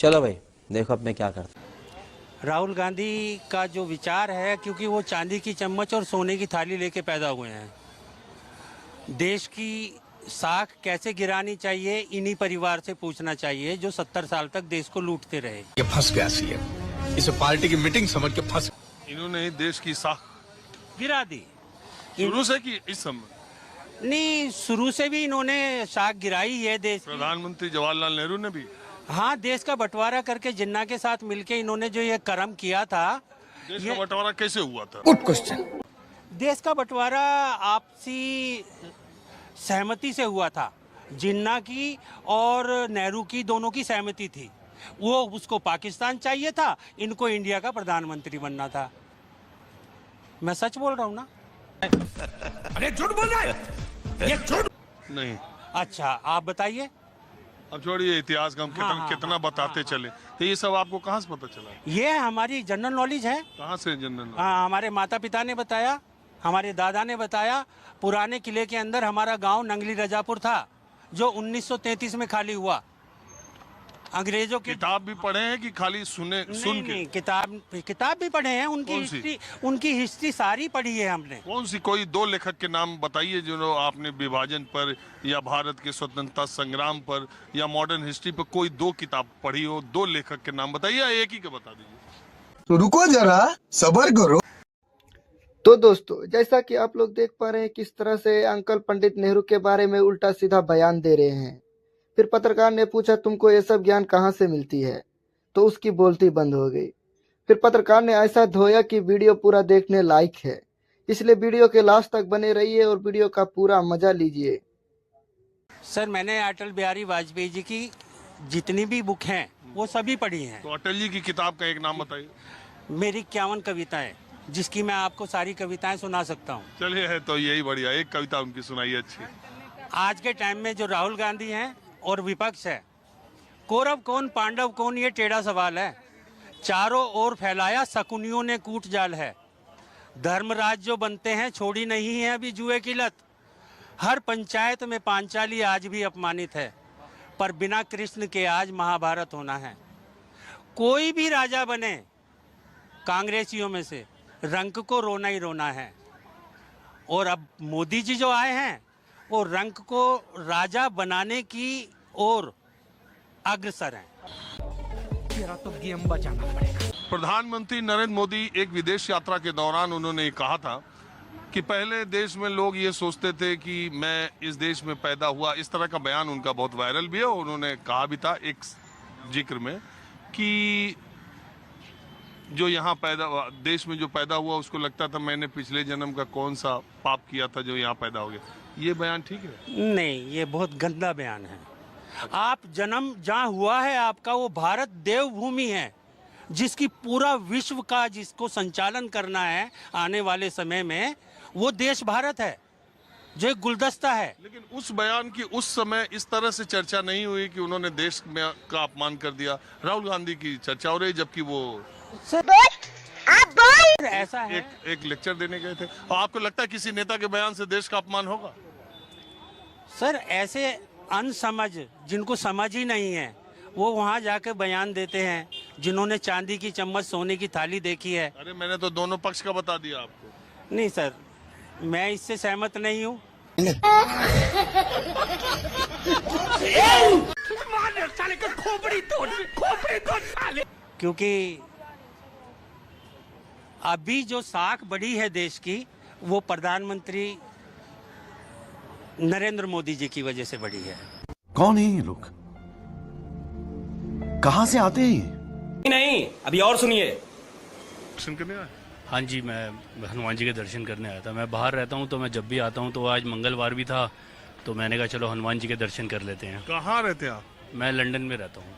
चलो भाई देखो अब मैं क्या करता हूं। राहुल गांधी का जो विचार है, क्योंकि वो चांदी की चम्मच और सोने की थाली लेके पैदा हुए हैं, देश की साख कैसे गिरानी चाहिए इन्हीं परिवार से पूछना चाहिए जो 70 साल तक देश को लूटते रहे। ये फंस गया सीएम, इसे पार्टी की मीटिंग समझ के फंस। इन्होंने देश की साख गिरा दी शुरू से की इस समय नहीं, शुरू से भी इन्होंने साख गिराई है देश की। प्रधानमंत्री जवाहरलाल नेहरू ने भी हाँ, देश का बंटवारा करके जिन्ना के साथ मिलके इन्होंने जो ये कर्म किया था। देश का बंटवारा कैसे हुआ था? Good question. देश का बंटवारा आपसी सहमति से हुआ था। जिन्ना की और नेहरू की दोनों की सहमति थी। वो उसको पाकिस्तान चाहिए था, इनको इंडिया का प्रधानमंत्री बनना था। मैं सच बोल रहा हूँ ना? अरे झूठ बोल रहा है ये, झूठ नहीं। अच्छा, आप बताइए। अब छोड़िए इतिहास का, हम कितना बताते चले। तो ये सब आपको कहाँ से पता चला? ये हमारी जनरल नॉलेज है। कहाँ से जनरल? हाँ, हमारे माता पिता ने बताया, हमारे दादा ने बताया। पुराने किले के अंदर हमारा गांव नंगली रजापुर था, जो 1933 में खाली हुआ। अंग्रेजों की किताब भी पढ़े हैं कि खाली सुन के? नहीं, किताब भी पढ़े हैं। उनकी हिस्ट्री सारी पढ़ी है हमने। कौन सी? कोई दो लेखक के नाम बताइए जो आपने विभाजन पर या भारत के स्वतंत्रता संग्राम पर या मॉडर्न हिस्ट्री पर कोई दो किताब पढ़ी हो। दो लेखक के नाम बताइए या एक ही के बता दीजिए। तो रुको जरा, सब्र करो। तो दोस्तों, जैसा कि आप लोग देख पा रहे हैं किस तरह से अंकल पंडित नेहरू के बारे में उल्टा सीधा बयान दे रहे हैं। फिर पत्रकार ने पूछा तुमको ये सब ज्ञान कहाँ से मिलती है, तो उसकी बोलती बंद हो गई। फिर पत्रकार ने ऐसा धोया कि वीडियो पूरा देखने लायक है, इसलिए वीडियो के लास्ट तक बने रहिए और वीडियो का पूरा मजा लीजिए। सर, मैंने अटल बिहारी वाजपेयी जी की जितनी भी बुक हैं वो सभी पढ़ी हैं। तो अटल जी की किताब का एक नाम बताइए। मेरी 51 कविताएं, जिसकी मैं आपको सारी कविताएं सुना सकता हूँ। चलिए, है तो यही बढ़िया। एक कविता उनकी सुनाइए अच्छी। आज के टाइम में जो राहुल गांधी हैं और विपक्ष है, कौरव कौन पांडव कौन, ये टेढ़ा सवाल है। चारों ओर फैलाया शकुनियों ने कूट जाल है। धर्मराज जो बनते हैं छोड़ी नहीं है अभी जुए की लत। हर पंचायत में पांचाली आज भी अपमानित है, पर बिना कृष्ण के आज महाभारत होना है। कोई भी राजा बने कांग्रेसियों में से, रंक को रोना ही रोना है। और अब मोदी जी जो आए हैं वो रंक को राजा बनाने की ओर अग्रसर हैं। तेरा तो गेम बचाना पड़ेगा। प्रधानमंत्री नरेंद्र मोदी एक विदेश यात्रा के दौरान उन्होंने कहा था कि पहले देश में लोग ये सोचते थे कि मैं इस देश में पैदा हुआ। इस तरह का बयान उनका बहुत वायरल भी है। उन्होंने कहा भी था एक जिक्र में कि जो यहाँ देश में जो पैदा हुआ उसको लगता था मैंने पिछले जन्म का कौन सा पाप किया था जो यहाँ पैदा हो गया। ये बयान ठीक है? नहीं, ये बहुत गंदा बयान है। आप जन्म जहाँ हुआ है आपका, वो भारत देवभूमि है, जिसकी पूरा विश्व का जिसको संचालन करना है आने वाले समय में, वो देश भारत है जो एक गुलदस्ता है। लेकिन उस बयान की उस समय इस तरह से चर्चा नहीं हुई कि उन्होंने देश में का अपमान कर दिया। राहुल गांधी की चर्चा हो रही, जबकि वो ऐसा है। एक लेक्चर देने गए थे। और आपको लगता है किसी नेता के बयान से देश का अपमान होगा? सर, ऐसे अनसमझ जिनको समझ ही नहीं है वो वहाँ जाके बयान देते हैं, जिन्होंने चांदी की चम्मच सोने की थाली देखी है। अरे मैंने तो दोनों पक्ष का बता दिया आपको। नहीं सर, मैं इससे सहमत नहीं हूँ। क्योंकि अभी जो साख बढ़ी है देश की, वो प्रधानमंत्री नरेंद्र मोदी जी की वजह से बढ़ी है। कौन है ये लोग? कहां से आते हैं? नहीं, अभी और सुनिए। दर्शन करने आए? हाँ जी, मैं हनुमान जी के दर्शन करने आया था। मैं बाहर रहता हूँ तो मैं जब भी आता हूँ, तो आज मंगलवार भी था तो मैंने कहा चलो हनुमान जी के दर्शन कर लेते हैं। कहाँ रहते हैं आप? मैं लंदन में रहता हूँ।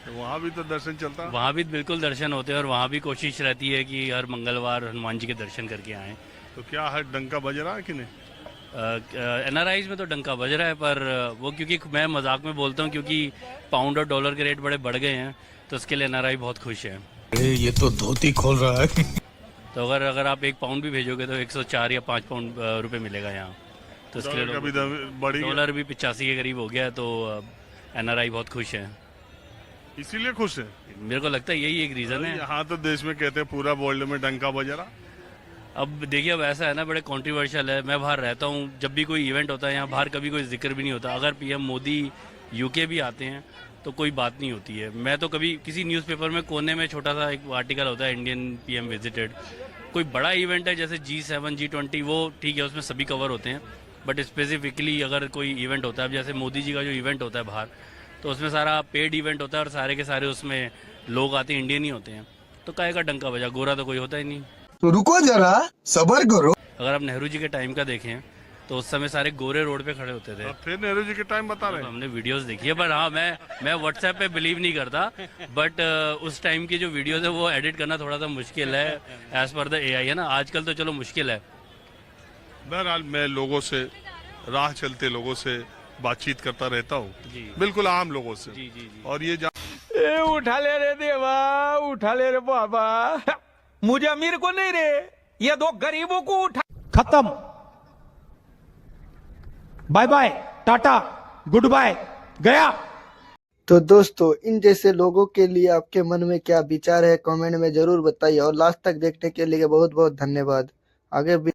वहाँ भी तो दर्शन चलता है? वहाँ भी बिल्कुल दर्शन होते हैं और वहाँ भी कोशिश रहती है कि हर मंगलवार हनुमान जी के दर्शन करके आएँ। तो क्या है, डंका बज रहा है कि नहीं? NRIs में तो डंका बज रहा है, पर वो क्योंकि मैं मजाक में बोलता हूँ, क्योंकि पाउंड और डॉलर के रेट बड़े बढ़ गए हैं तो उसके लिए NRI बहुत खुश है। ये तो धोती खोल रहा है। तो अगर आप 1 पाउंड भी भेजोगे तो 104 या 5 पाउंड रुपए मिलेगा यहाँ। तो उसके लिए डॉलर भी 85 के करीब हो गया है, तो एनआरआई बहुत खुश है। इसीलिए खुश है। मेरे को लगता है यही एक रीज़न है। यहाँ तो देश में कहते हैं पूरा वर्ल्ड में डंका बज रहा। अब देखिए, अब ऐसा है ना, बड़े कंट्रोवर्शियल है। मैं बाहर रहता हूँ, जब भी कोई इवेंट होता है यहाँ बाहर कभी कोई जिक्र भी नहीं होता। अगर पीएम मोदी यूके भी आते हैं तो कोई बात नहीं होती है। मैं तो कभी किसी न्यूज़पेपर में कोने में छोटा सा एक आर्टिकल होता है, इंडियन पीएम विजिटेड। कोई बड़ा इवेंट है जैसे G7 G20, वो ठीक है, उसमें सभी कवर होते हैं। बट स्पेसिफिकली अगर कोई इवेंट होता है, जैसे मोदी जी का जो इवेंट होता है बाहर, तो उसमें सारा पेड इवेंट होता है और सारे के सारे उसमें लोग आते हैं, इंडियन ही होते हैं। तो काहे का डंका बजा, गोरा तो कोई होता ही नहीं। तो रुको जरा, सबर करो। अगर आप नेहरू जी के टाइम का देखें तो उस समय सारे गोरे रोड पे खड़े होते थे। अब फिर नेहरू जी के टाइम बता रहे हैं। हमने वीडियोस देखी है, पर हाँ, मैं व्हाट्सएप पे बिलीव नहीं करता। बट उस टाइम की जो वीडियोस है वो एडिट करना थोड़ा सा मुश्किल है, एज पर द एआई है ना। आजकल तो चलो मुश्किल है। बहरहाल मैं लोगों से, राह चलते लोगों से बातचीत करता रहता हूँ, जी। बिल्कुल आम लोगों से। जी जी जी। और ये उठा ले रे देवा, उठा ले रे बाबा, मुझे अमीर को नहीं रे, ये दो गरीबों को उठा। खत्म, bye bye, tata, goodbye, गया। तो दोस्तों, इन जैसे लोगों के लिए आपके मन में क्या विचार है कमेंट में जरूर बताइए, और लास्ट तक देखने के लिए बहुत बहुत धन्यवाद। आगे भी